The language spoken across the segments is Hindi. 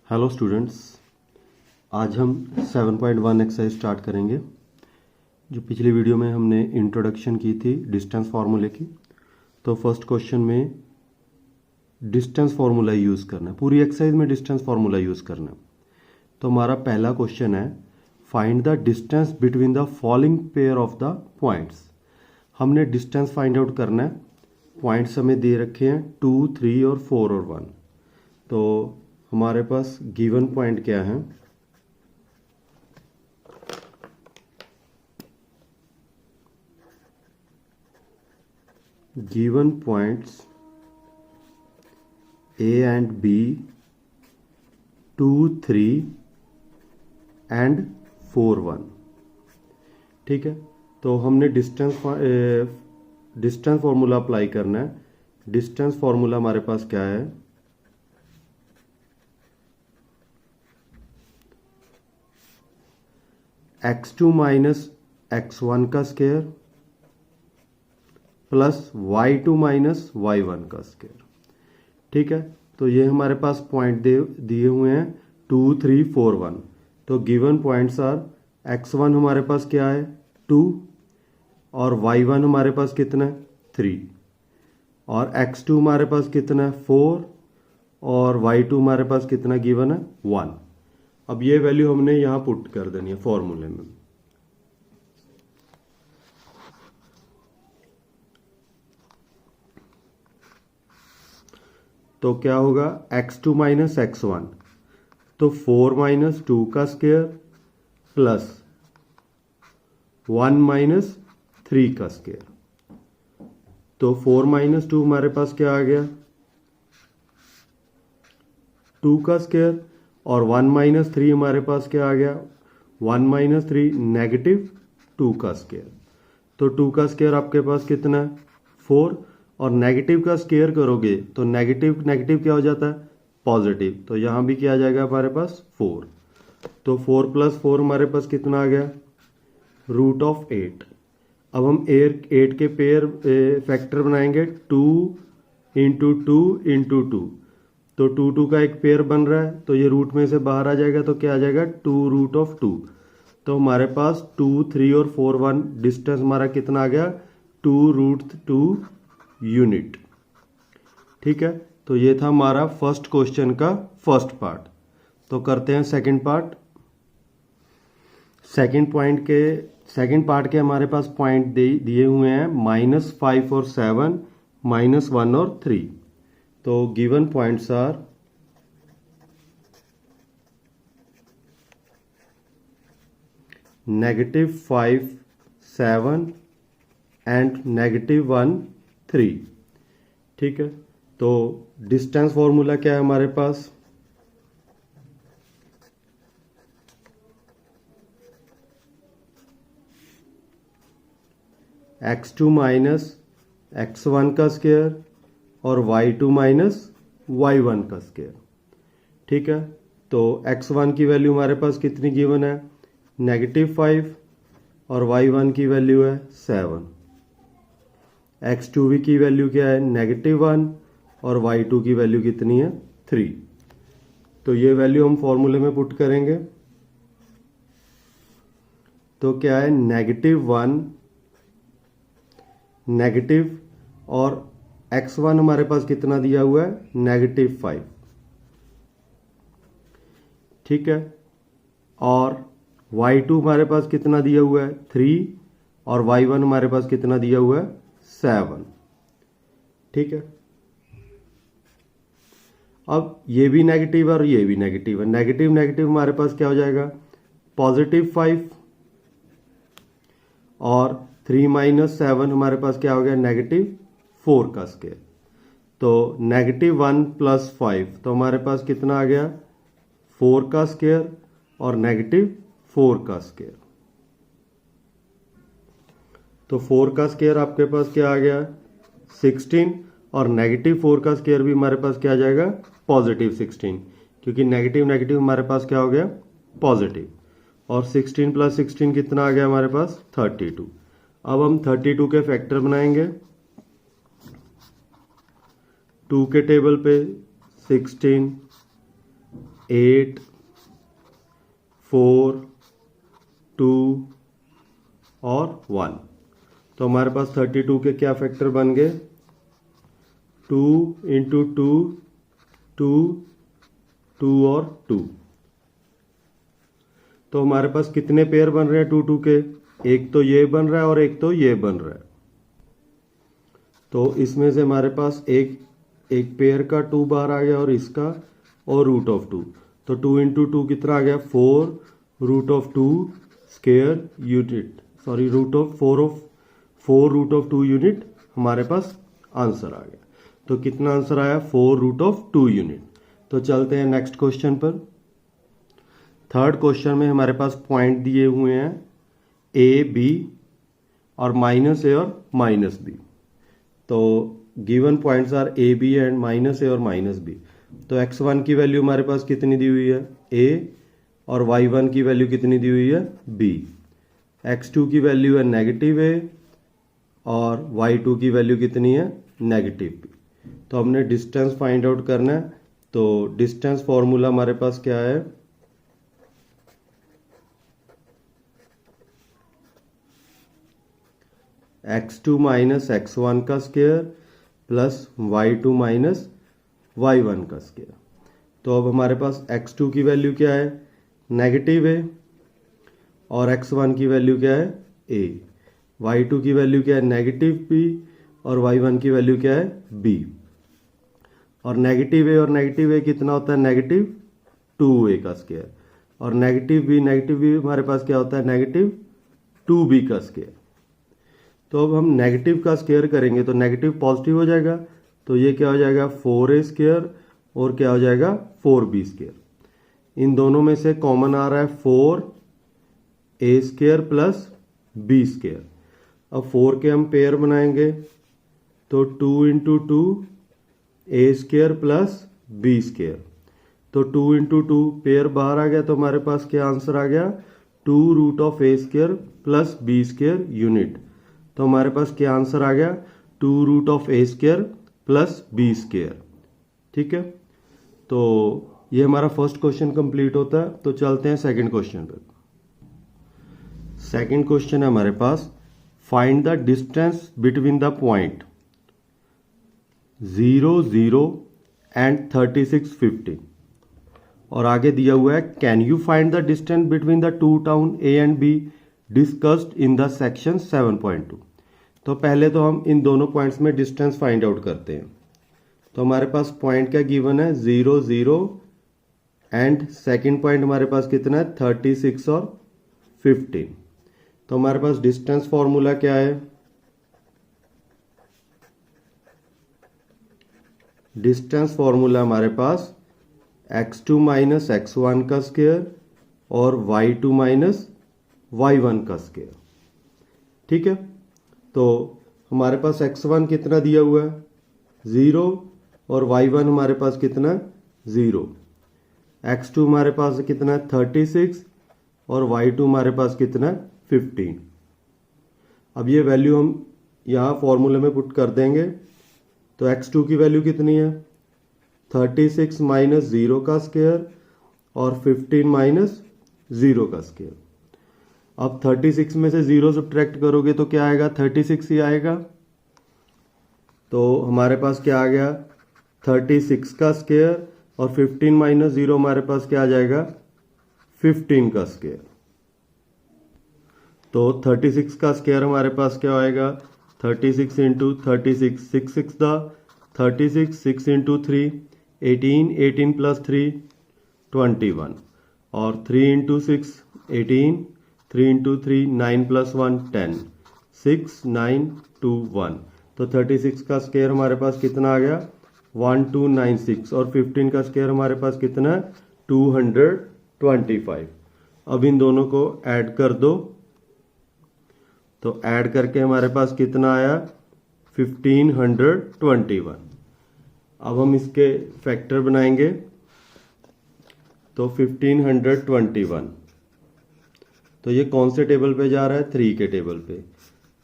हेलो स्टूडेंट्स, आज हम 7.1 एक्सरसाइज स्टार्ट करेंगे। जो पिछली वीडियो में हमने इंट्रोडक्शन की थी डिस्टेंस फार्मूले की, तो फर्स्ट क्वेश्चन में डिस्टेंस फार्मूला यूज़ करना है। पूरी एक्सरसाइज में डिस्टेंस फार्मूला यूज़ करना है। तो हमारा पहला क्वेश्चन है, find the distance between the following pair of the points. हमने डिस्टेंस फाइंड आउट करना है। पॉइंट्स हमें दे रखे हैं 2, 3 और 4 और 1। तो हमारे पास गिवन पॉइंट क्या है? Given points A and B, 2, 3 and 4, 1। ठीक है, तो हमने डिस्टेंस फॉर्मूला अप्लाई करना है। डिस्टेंस फॉर्मूला हमारे पास क्या है? x2 माइनस x1 का square plus y2 minus y1 का स्क्वायर। ठीक है, तो ये हमारे पास पॉइंट दिए हुए हैं 2, 3, 4, 1। तो गिवन पॉइंट्स आर x1 हमारे पास क्या है 2 और y1 हमारे पास कितना है 3 और x2 हमारे पास कितना है 4 और y2 हमारे पास कितना गिवन है 1। अब ये वैल्यू हमने यहां पुट कर देनी है फॉर्मूले में। तो क्या होगा x2 माइनस x1, तो 4 माइनस 2 का स्क्वायर प्लस 1 माइनस 3 का स्क्वायर। तो 4 माइनस 2 हमारे पास क्या आ गया 2 का स्क्वायर और 1 माइनस 3 हमारे पास क्या आ गया 1 माइनस 3 नेगेटिव 2 का स्क्वायर। तो 2 का स्क्वायर आपके पास कितना है 4 और नेगेटिव का स्क्वायर करोगे तो नेगेटिव नेगेटिव क्या हो जाता है पॉजिटिव। तो यहां भी क्या आ जाएगा हमारे पास 4। तो 4 प्लस 4 हमारे पास कितना आ गया रूट ऑफ 8। अब हम 8 के पेयर फैक्टर बनाएंगे 2 इंटू 2 इंटू 2। तो 2 2 का एक पेयर बन रहा है, तो ये रूट में से बाहर आ जाएगा, तो क्या आ जाएगा 2 रूट ऑफ 2। तो हमारे पास 2, 3 और 4, 1 डिस्टेंस हमारा कितना आ गया 2 रूट 2 यूनिट। ठीक है, तो ये था हमारा फर्स्ट क्वेश्चन का फर्स्ट पार्ट। तो करते हैं सेकंड पार्ट। सेकंड पार्ट के हमारे पास पॉइंट दिए हुए हैं -5 और 7, -1 और 3। तो गिवन पॉइंट्स आर -5, 7 एंड -1, 3। ठीक है, तो डिस्टेंस फॉर्मूला क्या है हमारे पास x2 माइनस x1 का स्क्वायर और y2 माइनस y1 का स्क्वायर। ठीक है, तो x1 की वैल्यू हमारे पास कितनी गिवन है -5 और y1 की वैल्यू है 7। x2 की वैल्यू क्या है -1 और y2 की वैल्यू कितनी है 3। तो ये वैल्यू हम फॉर्मूले में पुट करेंगे। तो क्या है -1 नेगेटिव और x1 हमारे पास कितना दिया हुआ है -5। ठीक है, और y2 हमारे पास कितना दिया हुआ है 3 और y1 हमारे पास कितना दिया हुआ है 7। ठीक है, अब ये भी नेगेटिव और ये भी नेगेटिव है। नेगेटिव नेगेटिव हमारे पास क्या हो जाएगा +5 और 3 माइनस 7 हमारे पास क्या हो गया -4 का स्क्वायर। तो -1 + 5, तो हमारे पास कितना आ गया 4 का स्क्वायर और -4 का स्क्वायर। तो 4 का स्क्वायर आपके पास क्या आ गया 16 और -4 का स्क्वायर भी हमारे पास क्या आ जाएगा +16, क्योंकि नेगेटिव नेगेटिव हमारे पास क्या हो गया पॉजिटिव। और 16 + 16 कितना आ गया हमारे पास 32। अब हम 32 के फैक्टर बनाएंगे। 2 के टेबल पे 16 8, 4, 2 और 1। तो हमारे पास 32 के क्या फैक्टर बन गए? 2 इंटू 2, 2, 2 और 2। तो हमारे पास कितने पेयर बन रहे हैं 2 2 के? एक तो ये बन रहा है और एक तो ये बन रहा है। तो इसमें से हमारे पास एक पेयर का 2 बाहर आ गया और इसका और रूट ऑफ 2। तो 2 इंटू 2 कितना आ गया? 4 root of 2 square unit, sorry root of 4 root of 2 unit हमारे पास आंसर आ गया। तो कितना आंसर आया? 4 रूट ऑफ 2 यूनिट। तो चलते हैं नेक्स्ट क्वेश्चन पर। थर्ड क्वेश्चन में हमारे पास पॉइंट दिए हुए हैं ए बी और माइनस ए और माइनस बी। तो given points are A B and minus A और माइनस बी। तो x1 की वैल्यू हमारे पास कितनी दी हुई है? a, और y1 की वैल्यू कितनी दी हुई है? b। x2 की वैल्यू है नेगेटिव a और y2 की वैल्यू कितनी है? Negative b। तो हमने डिस्टेंस फाइंड आउट करना है। तो डिस्टेंस फॉर्मूला हमारे पास क्या है? x2 माइनस x1 का square plus y2 minus y1 का स्क्वायर। तो अब हमारे पास x2 की वैल्यू क्या है? नेगेटिव है, और x1 की वैल्यू क्या है? a। y2 की वैल्यू क्या है? नेगेटिव b, और y1 की वैल्यू क्या है? b। और नेगेटिव a और नेगेटिव a कितना होता है? नेगेटिव 2a का स्क्वायर। और नेगेटिव b हमारे पास क्या होता है? नेगेटिव 2b का स्क्वायर। तो अब हम नेगेटिव का स्क्वायर करेंगे तो नेगेटिव पॉजिटिव हो जाएगा। तो ये क्या हो जाएगा? 4a स्क्वायर, और क्या हो जाएगा? 4b square. इन दोनों में से कॉमन आ रहा है 4a square plus b square. अब 4 के हम पेयर बनाएंगे तो 2 into 2 a square plus b square. तो 2 इंटू 2 पेयर बाहर आ गया तो हमारे पास क्या आंसर आ गया? 2 root of a square plus b square unit. तो हमारे पास क्या आंसर आ गया? 2 root of a square plus b square. ठीक है, तो ये हमारा फर्स्ट क्वेश्चन कंप्लीट होता है। तो चलते हैं सेकंड क्वेश्चन पर। सेकंड क्वेश्चन है हमारे पास, find the distance between the point 0 0 and 36 15। और आगे दिया हुआ है can you find the distance between the two town A and B discussed in the section 7.2। तो पहले तो हम इन दोनों पॉइंट्स में डिस्टेंस फाइंड आउट करते हैं। तो हमारे पास पॉइंट क्या गिवन है? 0 0 एंड सेकंड पॉइंट हमारे पास कितना है? 36 और 15। तो हमारे पास डिस्टेंस फॉर्मूला क्या है? डिस्टेंस फॉर्मूला हमारे पास x2 माइनस x1 का स्क्वायर और y2 माइनस y1 का स्क्वायर। ठीक है, तो हमारे पास x1 कितना दिया हुआ है? 0, और y1 हमारे पास कितना है? 0। x2 हमारे पास कितना है? 36, और y2 हमारे पास कितना है? 15। अब ये वैल्यू हम यहाँ फॉर्मूले में पुट कर देंगे। तो x2 की वैल्यू कितनी है? 36 माइनस 0 का स्क्वायर और 15 माइनस 0 का स्क्वायर। अब 36 में से 0 सब्ट्रैक्ट करोगे तो क्या आएगा? 36 ही आएगा। तो हमारे पास क्या आ गया? 36 का स्क्वायर, और 15 माइनस 0 हमारे पास क्या आ जाएगा? 15 का स्क्वायर। तो 36 का स्क्वायर हमारे पास क्या आएगा? 36 इंटू 36, 6 6 दा 36, 6 इंटू 3 18, 18 प्लस 3 21, और 3 इंटू 6 18, 3 इंटू 3 9 प्लस 1 10, 6 9 2 1। तो 36 का स्क्वायर हमारे पास कितना आ गया? 1296, और 15 का स्क्वायर हमारे पास कितना है? 225। अब इन दोनों को ऐड कर दो। तो ऐड करके हमारे पास कितना आया? 1521। अब हम इसके फैक्टर बनाएंगे। तो 1521, तो ये कौन से टेबल पे जा रहा है? 3 के टेबल पे।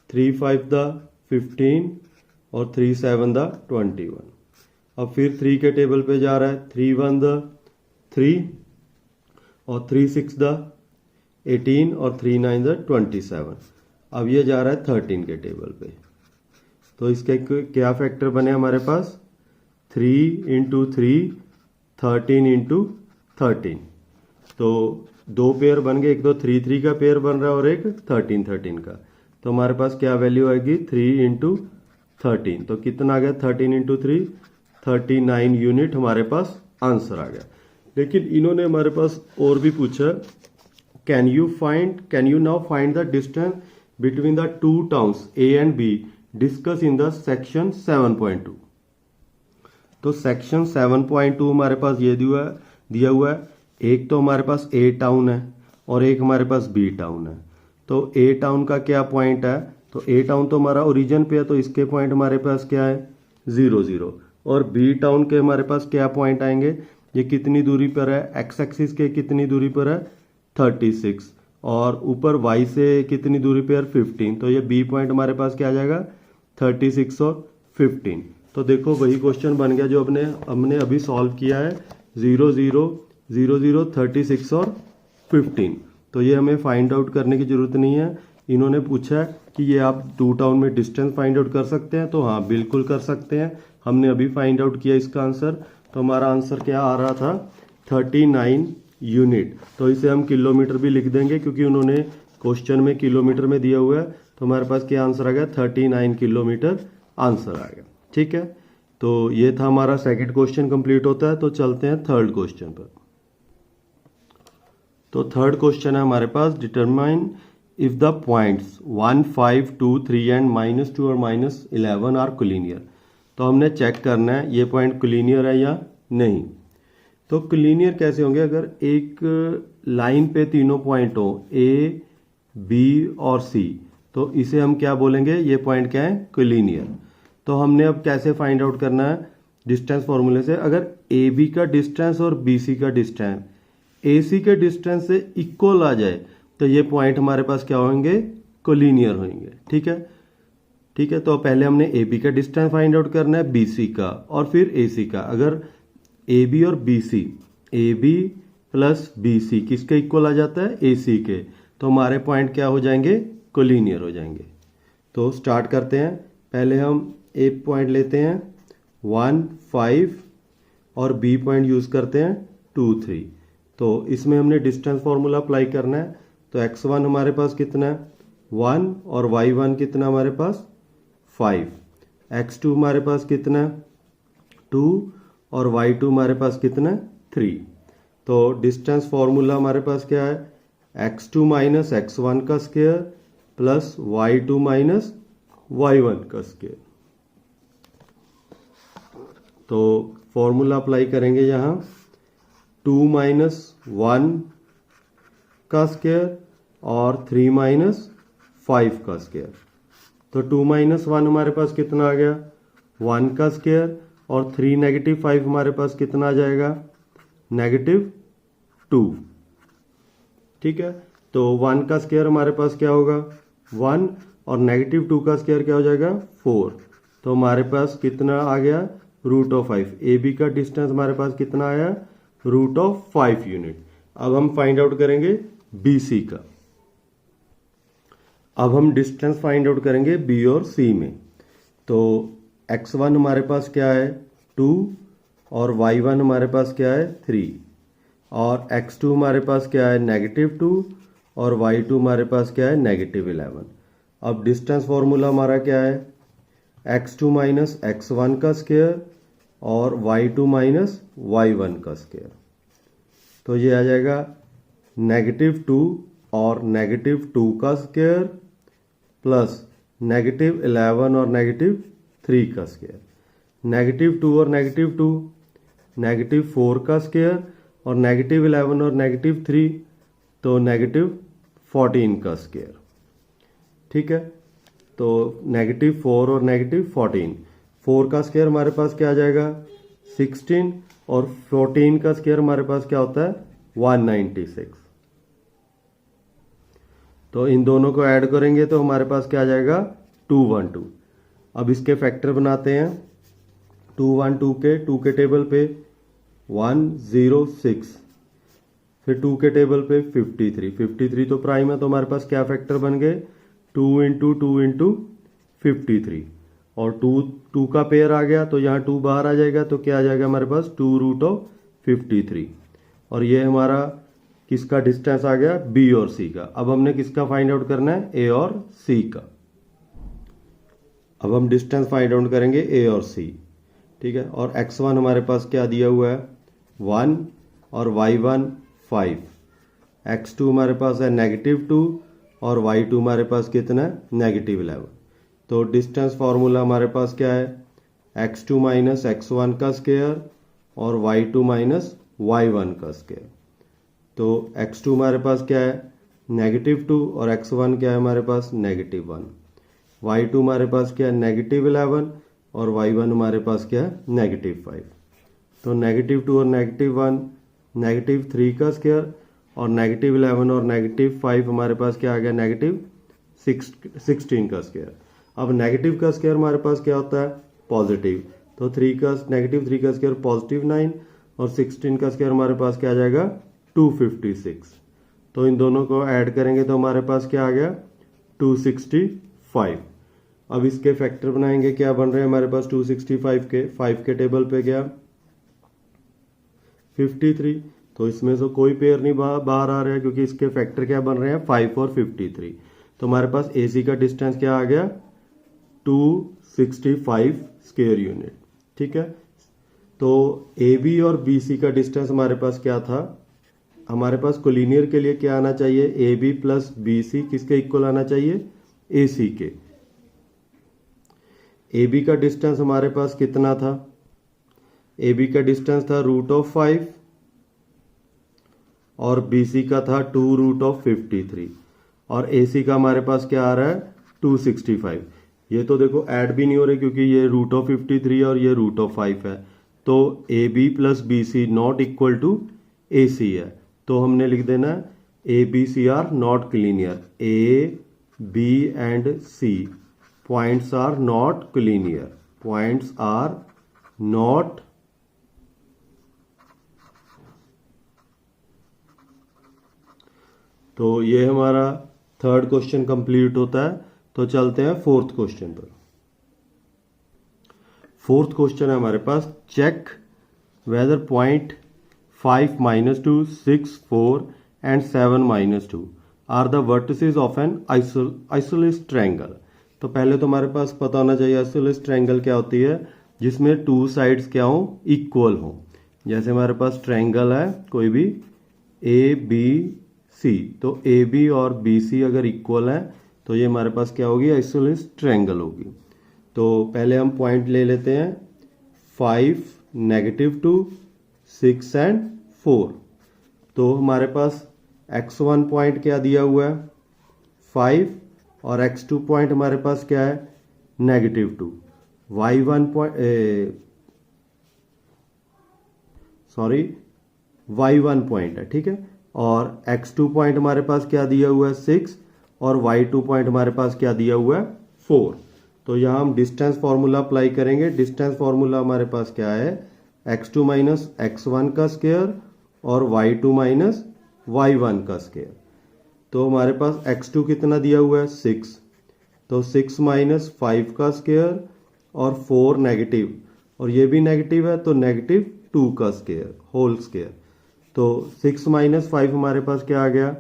3 5 दा 15 और 3 7 दा 21। अब फिर 3 के टेबल पे जा रहा है। 3 1 दा 3 और 3 6 द 18 और 3 9 द 27। अब ये जा रहा है 13 के टेबल पे। तो इसके क्या फैक्टर बने हमारे पास, 3 इंटू 3 13 इंटू 13। तो दो पेयर बन गए, एक तो 3 3 का पेयर बन रहा है और एक 13 13 का। तो हमारे पास क्या वैल्यू आएगी, 3 इंटू 13। तो कितना आ गया, 13 इंटू 3 39 यूनिट हमारे पास आंसर आ गया। लेकिन इन्होंने हमारे पास और भी पूछा, can you now find the distance between the two towns A and be discuss in the section 7.2। तो सेक्शन 7.2 हमारे पास ये दिया हुआ है। एक तो हमारे पास ए टाउन है और एक हमारे पास बी टाउन है। तो ए टाउन का क्या पॉइंट है, तो ए टाउन तो हमारा ओरिजिन पे है, तो इसके पॉइंट हमारे पास क्या है, 0 0। और बी टाउन के हमारे पास क्या पॉइंट आएंगे, ये कितनी दूरी पर है, एक्स एक्सिस के कितनी दूरी पर है, 36, और ऊपर वाई से कितनी दूरी पर है, 15। तो ये बी पॉइंट हमारे पास क्या आ जाएगा, 36 और 15। तो देखो वही क्वेश्चन बन गया जो हमने अभी सॉल्व किया है, 0 0 0 0 36 और 15। तो ये हमें फाइंड आउट करने की जरूरत नहीं है। इन्होंने पूछा है कि ये आप टू टाउन में डिस्टेंस फाइंड आउट कर सकते हैं, तो हाँ बिल्कुल कर सकते हैं। हमने अभी फाइंड आउट किया इसका आंसर। तो हमारा आंसर क्या आ रहा था, 39 यूनिट। तो इसे हम किलोमीटर भी लिख देंगे क्योंकि उन्होंने क्वेश्चन में किलोमीटर में दिया हुआ है। तो हमारे पास क्या आंसर आ गया, 39 किलोमीटर आंसर आ गया। ठीक है, तो ये था हमारा सेकंड क्वेश्चन कंप्लीट होता है। तो चलते हैं थर्ड क्वेश्चन पर। तो थर्ड क्वेश्चन है हमारे पास, determine if the points 1 5 2 3 and -2 और -11 आर कोलिनियर। तो हमने चेक करना है ये पॉइंट कोलिनियर है या नहीं। तो कोलिनियर कैसे होंगे, अगर एक लाइन पे तीनों पॉइंट हो ए बी और सी, तो इसे हम क्या बोलेंगे, ये पॉइंट क्या है, कोलिनियर। तो हमने अब कैसे फाइंड आउट करना है, डिस्टेंस फॉर्मूले से। अगर ए बी का डिस्टेंस और बी सी का डिस्टेंस ए सी के डिस्टेंस से इक्वल आ जाए तो ये पॉइंट हमारे पास क्या होंगे, कोलिनियर होंगे। ठीक है, ठीक है। तो पहले हमने ए बी का डिस्टेंस फाइंड आउट करना है, बी सी का और फिर ए सी का। अगर ए बी और B C, A B plus B C किसके इक्वल आ जाता है, ए सी के, तो हमारे पॉइंट क्या हो जाएंगे, कोलिनियर हो जाएंगे। तो स्टार्ट करते हैं। पहले हम ए पॉइंट लेते हैं 1 5 और बी पॉइंट यूज करते हैं 2 3। तो इसमें हमने डिस्टेंस फॉर्मूला अप्लाई करना है। तो x1 हमारे पास कितना है, 1, और y1 कितना हमारे पास 5, x2 हमारे पास कितना है 2, और y2 हमारे पास कितना है 3। तो डिस्टेंस फॉर्मूला हमारे पास क्या है, x2 माइनस x1 का square plus y2 minus y1 का स्क्वायर। तो फॉर्मूला अप्लाई करेंगे यहाँ, 2 माइनस 1 का स्क्वायर और 3 माइनस 5 का स्क्वायर। तो 2 माइनस 1 हमारे पास कितना आ गया, 1 का स्क्वायर, और 3 नेगेटिव 5 हमारे पास कितना आ जाएगा, -2। ठीक है, तो 1 का स्क्वायर हमारे पास क्या होगा, 1, और -2 का स्क्वायर क्या हो जाएगा, 4। तो हमारे पास कितना आ गया, √5। ए बी का डिस्टेंस हमारे पास कितना आया, √5 यूनिट। अब हम फाइंड आउट करेंगे बी सी का। अब हम डिस्टेंस फाइंड आउट करेंगे बी और सी में। तो x1 हमारे पास क्या है 2, और y1 हमारे पास क्या है 3, और x2 हमारे पास क्या है -2, और y2 हमारे पास क्या है -11। अब डिस्टेंस फॉर्मूला हमारा क्या है, x2 माइनस x1 का स्क्वायर और y2 माइनस y1 का स्क्वायर। तो ये आ जाएगा -2 और -2 का स्क्वायर प्लस -11 और -3 का स्क्वायर। -2 और -2 -4 का स्क्वायर, और -11 और -3 तो -14 का स्क्वायर। ठीक है, तो -4 और -14, 4 का स्क्वायर हमारे पास क्या आ जाएगा 16, और 14 का स्क्वायर हमारे पास क्या होता है 196। तो इन दोनों को ऐड करेंगे तो हमारे पास क्या आ जाएगा 212। अब इसके फैक्टर बनाते हैं, 212 के टेबल पे 106, फिर 2 के टेबल पे 53 तो प्राइम है, तो हमारे पास क्या फैक्टर बन गए 2 इंटू 2 इंटू 53, और 2 का पेयर आ गया तो यहाँ 2 बाहर आ जाएगा, तो क्या आ जाएगा हमारे पास 2 रूट ऑफ 53, और ये हमारा किसका डिस्टेंस आ गया बी और सी का। अब हमने किसका फाइंड आउट करना है ए और सी का। अब हम डिस्टेंस फाइंड आउट करेंगे ए और सी, ठीक है। और x1 हमारे पास क्या दिया हुआ है 1 और y1 5, x2 हमारे पास है -2 और y2 हमारे पास कितना है -11। तो डिस्टेंस फॉर्मूला हमारे पास क्या है x2 माइनस x1 का स्क्वायर और y2 माइनस y1 का स्क्वायर। तो x2 हमारे पास क्या है -2 और x1 क्या है हमारे पास -1, y2 हमारे पास क्या है -11 और y1 हमारे पास क्या है -5। तो -2 और -1 -3 का स्क्वायर और -11 और -5 हमारे पास क्या आ गया -16 का स्क्वायर। अब नेगेटिव का स्क्वायर हमारे पास क्या होता है पॉजिटिव, तो -3 का स्क्वायर +9 और 16 का स्क्वायर हमारे पास क्या आ जाएगा 256। तो इन दोनों को ऐड करेंगे तो हमारे पास क्या आ गया 265। अब इसके फैक्टर बनाएंगे, क्या बन रहे हैं हमारे पास 265 के 5 के टेबल पे गया 53, तो इसमें से कोई पेयर नहीं बाहर आ रहा है क्योंकि इसके फैक्टर क्या बन रहे हैं 5 और 53। तो हमारे पास AC का डिस्टेंस क्या आ गया 265 स्क्वायर यूनिट, ठीक है। तो AB और BC का डिस्टेंस हमारे पास क्या था, हमारे पास कोलिनियर के लिए क्या आना चाहिए AB प्लस BC किसके इक्वल आना चाहिए AC के। AB का डिस्टेंस हमारे पास कितना था, AB का डिस्टेंस था √5 और BC का था 2√53 और AC का हमारे पास क्या आ रहा है 265। ये तो देखो ऐड भी नहीं हो रहे क्योंकि ये √53 और ये √5 है, तो AB plus BC not equal to AC है। तो हमने लिख देना ABC are not collinear, A, B and C points are not collinear, points are not तो ये हमारा थर्ड क्वेश्चन कंप्लीट होता है। तो चलते हैं फोर्थ क्वेश्चन पर। फोर्थ क्वेश्चन है हमारे पास check whether point 5 -2 6 4 and 7 -2 are the vertices of an isosceles triangle. तो पहले तो हमारे पास पता होना चाहिए आइसोलेस ट्रायंगल क्या होती है, जिसमें 2 साइड्स क्या हो इक्वल हो। जैसे हमारे पास ट्रायंगल है कोई भी ABC, तो AB और BC अगर इक्वल है तो ये हमारे पास क्या होगी आइसोलेस ट्रायंगल होगी। तो पहले हम पॉइंट ले लेते हैं 5 -2 6 एंड 4। तो हमारे पास x1 पॉइंट क्या दिया हुआ है 5 और x2 पॉइंट हमारे पास क्या है -2, y1 पॉइंट y1 पॉइंट है, ठीक है। और x2 पॉइंट हमारे पास क्या दिया हुआ है 6 और y2 पॉइंट हमारे पास क्या दिया हुआ है 4। तो यहाँ हम डिस्टेंस फॉर्मूला अप्लाई करेंगे। डिस्टेंस फॉर्मूला हमारे पास क्या है x2 माइनस x1 का स्क्वायर और y2 माइनस y1 का स्क्वायर। तो हमारे पास x2 कितना दिया हुआ है 6, तो 6 माइनस 5 का स्क्वायर और 4 नेगेटिव और ये भी नेगेटिव है तो -2 का स्क्वायर होल स्क्वायर। तो 6 माइनस 5 हमारे पास क्या आ गया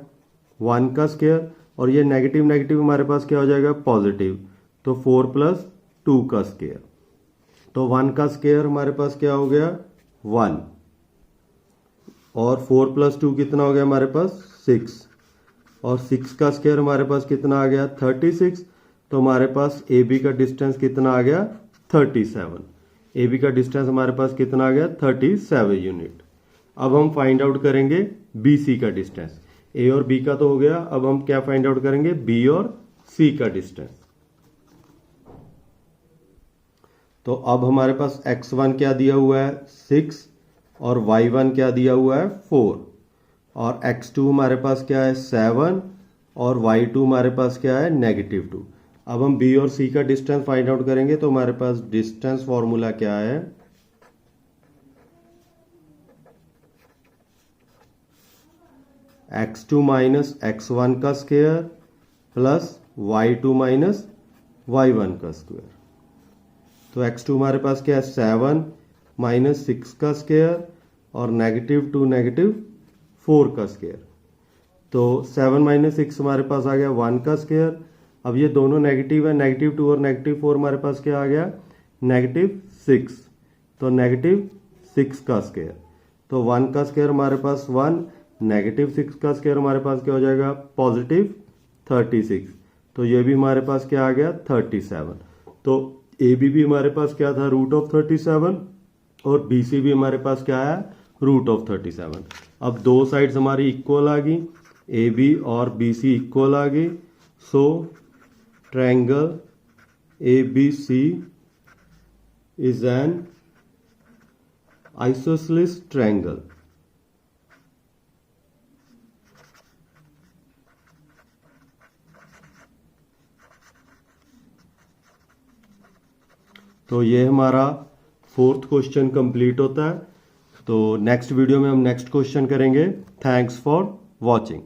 1 का स्क्वायर और ये नेगेटिव नेगेटिव हमारे पास क्या हो जाएगा पॉजिटिव, तो 4 + 2 का स्क्वायर। तो 1 का स्क्वायर हमारे पास क्या हो गया 1 और 4 + 2 कितना हो गया हमारे पास 6 और 6 का स्क्वायर हमारे पास कितना आ गया 36। तो हमारे पास AB का डिस्टेंस कितना आ गया 37। AB का डिस्टेंस हमारे पास कितना आ गया 37 यूनिट। अब हम फाइंड आउट करेंगे BC का डिस्टेंस। A और B का तो हो गया, अब हम क्या फाइंड आउट करेंगे B और C का डिस्टेंस। तो अब हमारे पास x1 क्या दिया हुआ है 6 और y1 क्या दिया हुआ है 4 और x2 हमारे पास क्या है 7 और y2 हमारे पास क्या है -2। अब हम B और C का डिस्टेंस फाइंड आउट करेंगे। तो हमारे पास डिस्टेंस फॉर्मूला क्या है x2 माइनस x1 का square plus y2 minus y1 का स्क्वायर। तो x2 हमारे पास क्या है 7 माइनस 6 का स्क्वायर और -2 -4 का स्क्वायर। तो 7 माइनस 6 हमारे पास आ गया 1 का स्क्वायर। अब ये दोनों नेगेटिव है, -2 और -4 हमारे पास क्या आ गया -6। तो -6 का स्क्वायर। तो 1 का स्क्वायर हमारे पास 1, -6 का स्क्वायर हमारे पास क्या हो जाएगा +36। तो ये भी हमारे पास क्या आ गया 37। तो ए बी भी हमारे पास क्या था √37 और बी सी भी हमारे पास क्या है √37। अब दो साइड्स हमारी इक्वल आ गई, ए बी और बी सी इक्वल आ गई। So triangle A B C is an isosceles triangle. तो ये हमारा 4th क्वेश्चन कंप्लीट होता है। तो नेक्स्ट वीडियो में हम नेक्स्ट क्वेश्चन करेंगे। Thanks for watching.